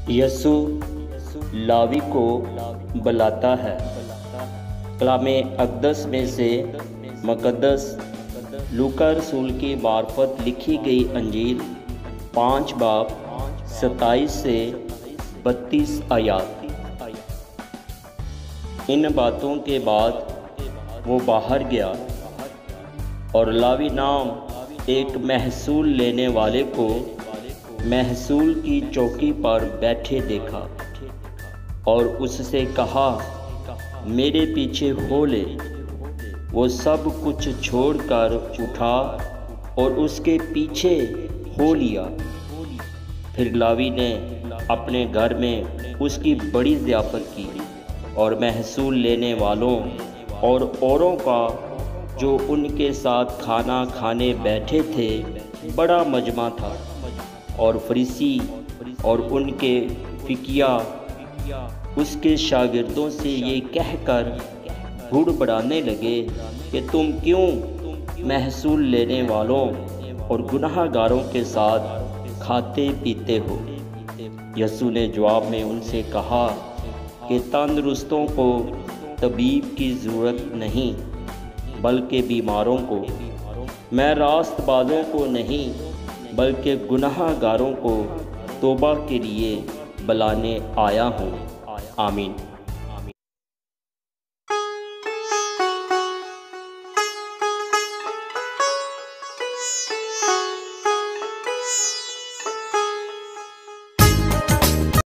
یسوع لاوی کو بلاتا ہے۔ کلام اقدس میں سے مقدس لوکا رسول کی معرفت لکھی گئی انجیل 5 باب 27 سے 32 آیات۔ ان باتوں کے بعد وہ باہر گیا اور لاوی نام ایک محصول لینے والے کو محصول کی چوکی پر بیٹھے دیکھا اور اس سے کہا، میرے پیچھے ہو لے۔ وہ سب کچھ چھوڑ کر اٹھا اور اس کے پیچھے ہو لیا۔ پھر لاوی نے اپنے گھر میں اس کی بڑی ضیافت کی اور محصول لینے والوں اور اوروں کا جو ان کے ساتھ کھانا کھانے بیٹھے تھے بڑا مجمع تھا، اور فریسی اور ان کے فقیہ اس کے شاگردوں سے یہ کہہ کر بڑبڑانے لگے کہ تم کیوں محصول لینے والوں اور گناہ گاروں کے ساتھ کھاتے پیتے ہو؟ یسوع نے جواب میں ان سے کہا کہ تندرستوں کو طبیب کی ضرورت نہیں بلکہ بیماروں کو۔ میں راست بازوں کو نہیں بلکہ گناہ گاروں کو توبہ کے لیے بلانے آیا ہوں۔ آمین۔